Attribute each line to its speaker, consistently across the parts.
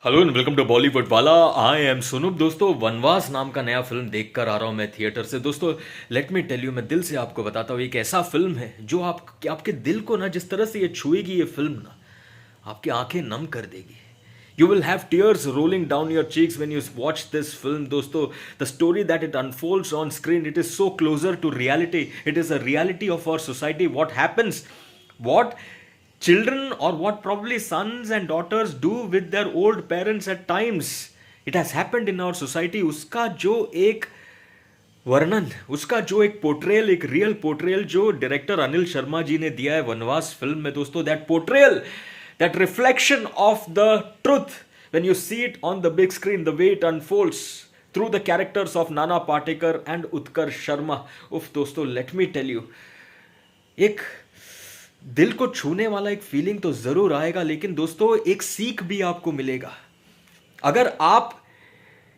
Speaker 1: Hello and welcome to Bollywood वाला। I am Sunup. दोस्तों, वनवास नाम का नया फिल्म देख कर आ रहा हूँ मैं थिएटर से। दोस्तों, लेट मी टेल यू, मैं दिल से आपको बताता हूँ, एक ऐसा फिल्म है जो आपके दिल को ना जिस तरह से ये छुएगी, ये फिल्म ना आपकी आंखें नम कर देगी। You will have tears rolling down your cheeks when you watch this film. दोस्तों, the story that it unfolds on screen, it is so closer to reality. It is a reality of our society. What happens, what children or what probably sons and daughters do with their old parents at times. It has happened in our society. उसका जो एक वर्णन, उसका जो एक portrayal, एक real portrayal जो director Anil Sharma जी ने दिया है वनवास फिल्म में, दोस्तों, that portrayal, that reflection of the truth when you see it on the big screen, the way it unfolds through the characters of Nana Patekar and Utkarsh Sharma. उफ दोस्तों, लेट मी टेल यू, एक दिल को छूने वाला एक फीलिंग तो जरूर आएगा, लेकिन दोस्तों एक सीख भी आपको मिलेगा। अगर आप,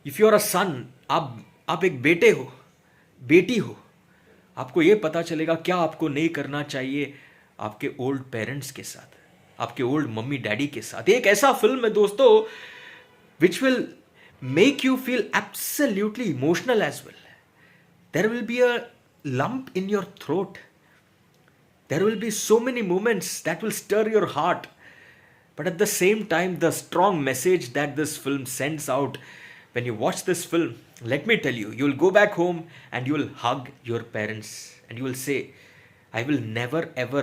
Speaker 1: इफ यू आर अ सन, आप एक बेटे हो, बेटी हो, आपको यह पता चलेगा क्या आपको नहीं करना चाहिए आपके ओल्ड पेरेंट्स के साथ, आपके ओल्ड मम्मी डैडी के साथ। एक ऐसा फिल्म है दोस्तों which will make you feel absolutely emotional as well. There will be a lump in your throat. There will be so many moments that will stir your heart. But at the same time, the strong message that this film sends out, when you watch this film, let me tell you, you will go back home and you will hug your parents and you will say, I will never ever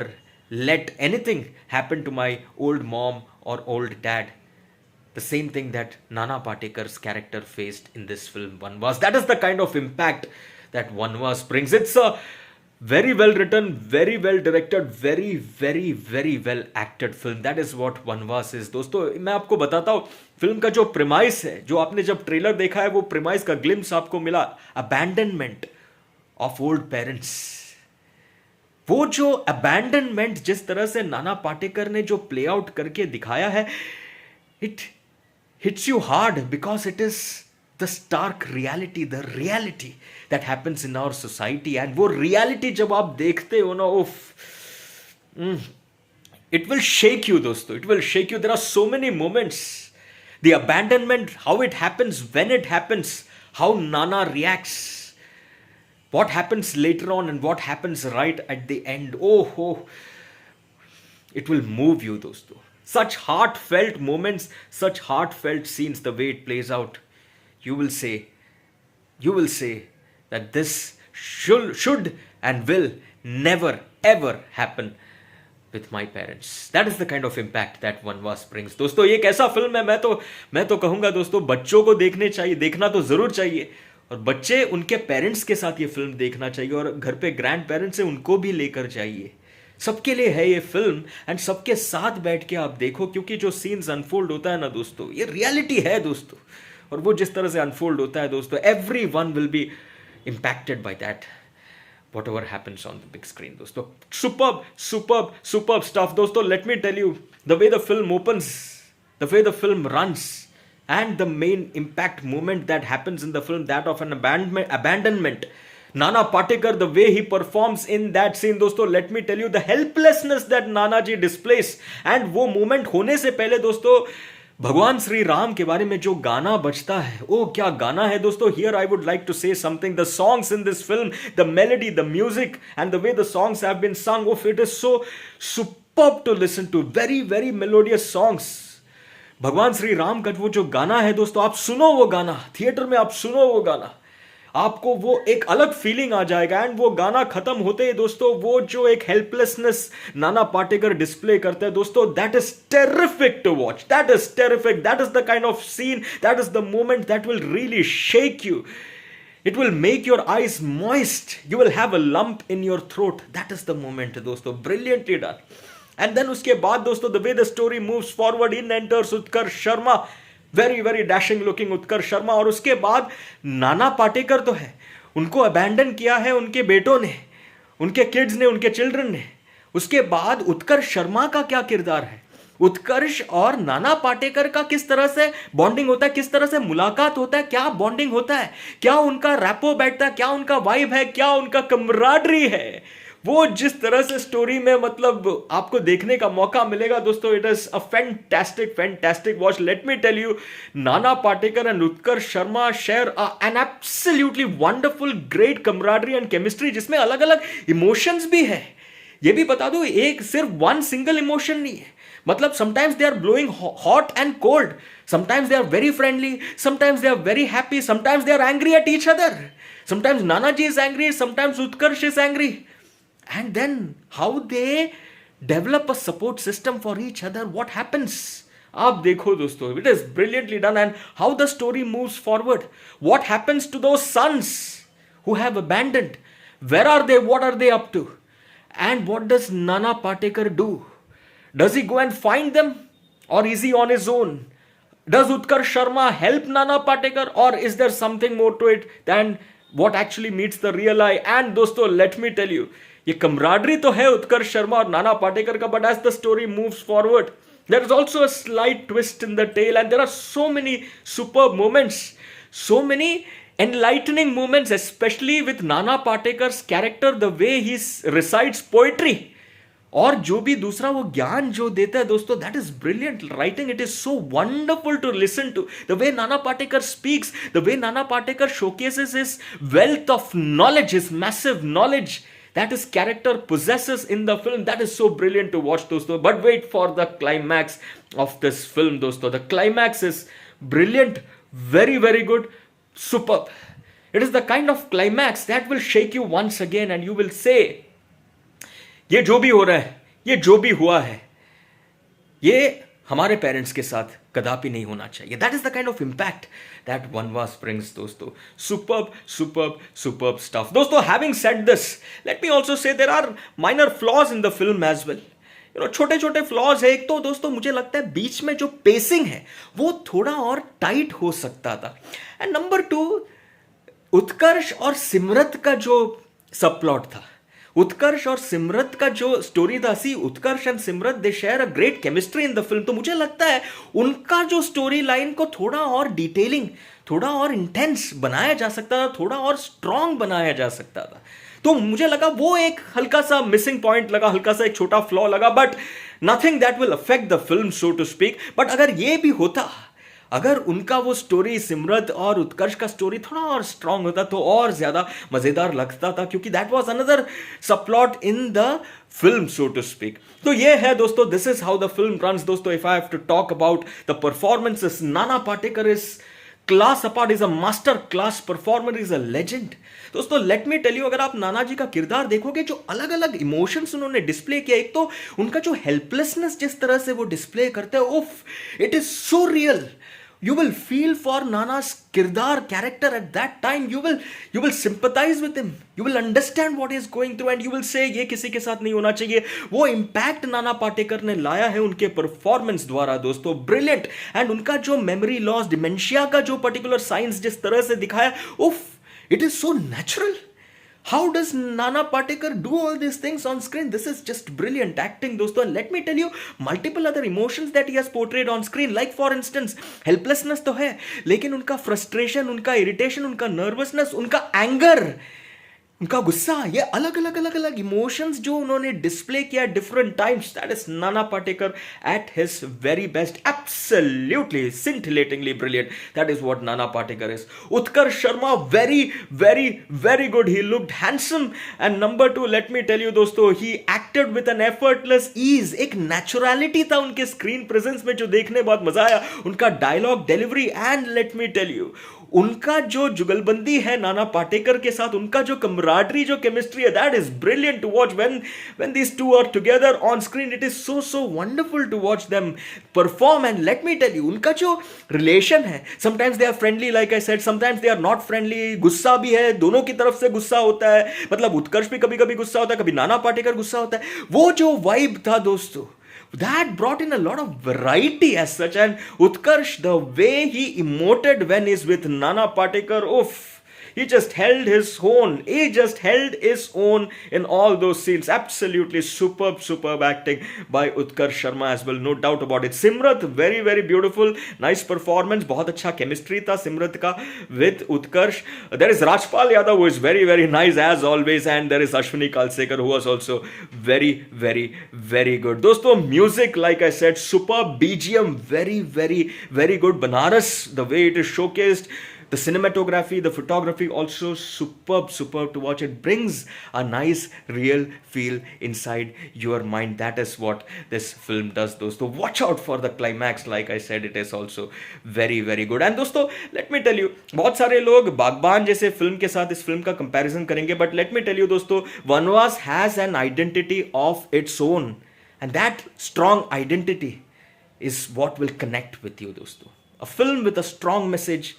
Speaker 1: let anything happen to my old mom or old dad. The same thing that Nana Patekar's character faced in this film, Vanvas. That is the kind of impact that Vanvas brings. It's a very well written, very well directed, very well acted film. That is what Vanvas is. दोस्तों, मैं आपको बताता हूँ film का जो premise है, जो आपने जब ट्रेलर देखा है, वो प्रेमाइस का ग्लिम्स आपको मिला, अबैंडनमेंट ऑफ ओल्ड पेरेंट्स। वो जो अबैंडनमेंट जिस तरह से नाना पाटेकर ने जो प्ले आउट करके दिखाया है, it hits you hard because it is the stark reality, the reality that happens in our society. And वो reality जब आप देखते हो ना, it will shake you दोस्तों, it will shake you. There are so many moments, the abandonment, how it happens, when it happens, how Nana reacts, what happens later on and what happens right at the end. It will move you दोस्तों. Such heartfelt moments, such heartfelt scenes, the way it plays out, you will say that this should and will never ever happen with my parents. That is the kind of impact that Vanvas brings. दोस्तों, ये एक ऐसा film है, मैं तो कहूंगा दोस्तों, बच्चों को देखना तो जरूर चाहिए, और बच्चे उनके पेरेंट्स के साथ ये फिल्म देखना चाहिए, और घर पे ग्रैंड पेरेंट्स हैं उनको भी लेकर जाइए। सबके लिए है ये फिल्म, एंड सबके साथ बैठ के आप देखो, क्योंकि जो सीन्स अनफोल्ड होता है ना दोस्तों, ये रियलिटी है दोस्तों, और वो जिस तरह से अनफोल्ड होता है दोस्तों, every one will be impacted by that, whatever happens on the big screen दोस्तों। सुपर्ब स्टफ दोस्तों। Let me tell you, the way the film opens, the way the film runs, and the main impact moment that happens in the film, that of an abandonment. Nana Patekar, the way he performs in that scene दोस्तों, let me tell you, the helplessness that Nana ji displays. And वो moment होने से पहले दोस्तों, भगवान श्री राम के बारे में जो गाना बजता है, ओ क्या गाना है दोस्तों। Here I would like to say something. The songs in this film, the melody, the music, and the way the songs have been sung, it is so superb to listen to. Very melodious songs. भगवान श्री राम का वो जो गाना है दोस्तों, आप सुनो वो गाना, थिएटर में आप सुनो वो गाना, आपको वो एक अलग फीलिंग आ जाएगा। एंड वो गाना खत्म होते ही दोस्तों, वो जो एक हेल्पलेसनेस नाना पाटेकर डिस्प्ले करते हैं दोस्तों, that is terrific to watch, that is terrific, that is the kind of scene, that is the moment that will really shake you. It will make your eyes moist. You will have a lump in your throat. That is the moment दोस्तों, brilliantly done. And then उसके बाद दोस्तों, the way the story moves forward, in enters Utkarsh Sharma, very dashing looking उत्कर्ष शर्मा. और उसके बाद नाना पाटेकर तो है, उनको अबैंडन किया है उनके बेटों ने, उनके किड्स ने, उनके चिल्ड्रन ने. उसके बाद उत्कर्ष शर्मा का क्या किरदार है, उत्कर्ष और नाना पाटेकर का किस तरह से बॉन्डिंग होता है, किस तरह से मुलाकात होता है, क्या बॉन्डिंग होता है, क्या उनका रैपो बैठता है, क्या उनका वाइब है, क्या उनका कमराडरी है, वो जिस तरह से स्टोरी में मतलब आपको देखने का मौका मिलेगा दोस्तों, it is a fantastic fantastic watch. Let me tell you, Nana Patekar and Utkarsh Sharma share an absolutely wonderful great camaraderie and chemistry, जिसमें अलग अलग इमोशंस भी है। ये भी बता दो, एक सिर्फ वन सिंगल इमोशन नहीं है। मतलब sometimes they are blowing hot and cold, sometimes they are very friendly, sometimes they are very happy, sometimes they are angry at each other, sometimes Nana ji is angry, sometimes Utkarsh is angry, and then how they develop a support system for each other, what happens, आप देखो दोस्तों, it is brilliantly done, and how the story moves forward, what happens to those sons who have abandoned, where are they, what are they up to, and what does Nana Patekar do? Does he go and find them, or is he on his own? Does Utkarsh Sharma help Nana Patekar, or is there something more to it than what actually meets the real eye? And दोस्तों, let me tell you, ये camaraderie तो है उत्कर्ष शर्मा और नाना पाटेकर का, but as the story moves forward there is also a slight twist in the tale, and there are so many superb moments, so many enlightening moments, specially with Nana Patekar's character, the way he recites poetry, और जो भी दूसरा वो ज्ञान जो देता है दोस्तों, that is brilliant writing. It is so wonderful to listen to the way Nana Patekar speaks, the way Nana Patekar showcases his wealth of knowledge, his massive knowledge that his character possesses in the film. That is so brilliant to watch dosto, but wait for the climax of this film dosto. The climax is brilliant, very very good, superb. It is the kind of climax that will shake you once again and you will say, ये जो भी हो रहा है, ये जो भी हुआ है, ये हमारे पेरेंट्स के साथ कदापि नहीं होना चाहिए। That is the kind of impact that Vanvaas brings दोस्तों। सुपर्ब सुपर्ब सुपर्ब स्टफ दोस्तों। Having said this, let me also say there are minor flaws in the film as well. You know, छोटे छोटे फ्लॉज है। एक तो दोस्तों मुझे लगता है बीच में जो पेसिंग है वो थोड़ा और टाइट हो सकता था। एंड नंबर 2, उत्कर्ष और सिमरत का जो सब प्लॉट था, उत्कर्ष और सिमरत का जो स्टोरी था, see Utkarsh and Simrat they share a great chemistry in the film. तो मुझे लगता है उनका जो स्टोरी लाइन को थोड़ा और डिटेलिंग, थोड़ा और इंटेंस बनाया जा सकता था, थोड़ा और स्ट्रांग बनाया जा सकता था। तो मुझे लगा वो एक हल्का सा मिसिंग पॉइंट लगा, हल्का सा एक छोटा फ्लॉ लगा, but nothing that will affect the film so to speak. But अगर ये भी होता, अगर उनका वो स्टोरी सिमरत और उत्कर्ष का स्टोरी थोड़ा और स्ट्रांग होता तो और ज्यादा मजेदार लगता था, क्योंकि that was another subplot in the film so to speak. तो ये है दोस्तों, this is how the film runs दोस्तों। If I have to talk about the performances, Nana Patekar is class apart, is a master class performer, is a legend दोस्तों। Let me tell you, अगर आप नाना जी का किरदार देखोगे, जो अलग अलग इमोशंस उन्होंने डिस्प्ले किया, एक तो उनका जो हेल्पलेसनेस जिस तरह से वो डिस्प्ले करते हैं, उफ, it is so real. You will feel for Nana's kirdar character at that time. You will sympathize with him. You will understand what he is going through, and you will say ये किसी के साथ नहीं होना चाहिए। वो impact Nana Patekar ने लाया है उनके परफॉर्मेंस द्वारा दोस्तों, ब्रिलियंट। एंड उनका जो मेमोरी लॉस, डिमेंशिया का जो पर्टिकुलर साइंस जिस तरह से दिखाया, उफ, it is so natural. How does Nana Patekar do all these things on screen? This is just brilliant acting दोस्तों। And let me tell you, multiple other emotions that he has portrayed on screen, like for instance, helplessness तो है, लेकिन उनका frustration, उनका irritation, उनका nervousness, उनका anger, उनका गुस्सा, ये अलग अलग अलग अलग इमोशंस जो उन्होंने डिस्प्ले किया different times, that is Nana Patekar at his very best, absolutely scintillatingly brilliant. That is what Nana Patekar is. Utkarsh Sharma, very very very good. He looked handsome. And number 2, let me tell you दोस्तों, he acted with an effortless ease. एक naturality था उनके screen presence में जो देखने बहुत मजा आया, उनका dialogue delivery. And let me tell you, उनका जो जुगलबंदी है नाना पाटेकर के साथ, उनका जो कमराडरी, जो केमिस्ट्री है, that is brilliant to watch. When these two are together on screen, it is so wonderful to watch them perform. And let me tell you, उनका जो रिलेशन है, sometimes they are friendly like I said, sometimes they are not friendly. गुस्सा भी है, दोनों की तरफ से गुस्सा होता है, मतलब उत्कर्ष भी कभी कभी गुस्सा होता है, कभी नाना पाटेकर गुस्सा होता है। वो जो वाइब था दोस्तों, that brought in a lot of variety as such. And Utkarsh, the way he emoted when he's with Nana Patekar, oof, He just held his own. He just held his own in all those scenes. Absolutely superb acting by Utkarsh Sharma as well, no doubt about it. Simrat, very beautiful, nice performance. बहुत अच्छा chemistry था सिमरत का with Utkarsh. There is Rajpal Yadav who is very nice as always, and there is Ashwini Kalsekar who was also very good. दोस्तों music, like I said, superb. BGM very good. Banaras, the way it is showcased, the cinematography, the photography, also superb to watch. It brings a nice real feel inside your mind. That is what this film does, दोस्तों. Watch out for the climax. Like I said, it is also very good. And दोस्तों, let me tell you, बहुत सारे लोग बागबान जैसे film के साथ इस फिल्म का कंपैरिजन करेंगे, but let me tell you दोस्तों, वनवास has an identity of its own, and that strong identity is what will connect with you, दोस्तों. A film with a strong message,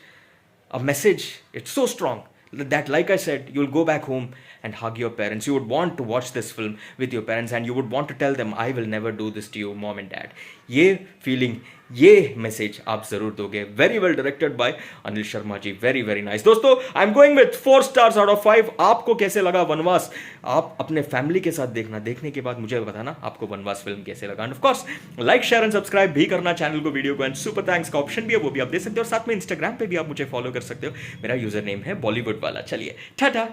Speaker 1: it's so strong that, like I said, you'll go back home and hug your parents. You would want to watch this film with your parents, and you would want to tell them, I will never do this to you, mom and dad. ये feeling, ये message आप जरूर दोगे. Very well directed by Anil Sharma ji. Very nice. दोस्तों, I am going with 4 stars out of 5. आपको कैसे लगा वनवास? आप अपने फैमिली के साथ देखना. देखने के बाद मुझे बताना आपको वनवास फिल्म कैसे लगा. End of course like share and subscribe भी करना चैनल को, वीडियो को. एंड सुपर थैंक्स का ऑप्शन भी है, वो भी आप दे सकते हो. और साथ में इंस्टाग्राम पे भी आप मुझे फॉलो कर सकते हो. मेरा यूजर नेम है बॉलीवुड वाला. चलिए, टाटा.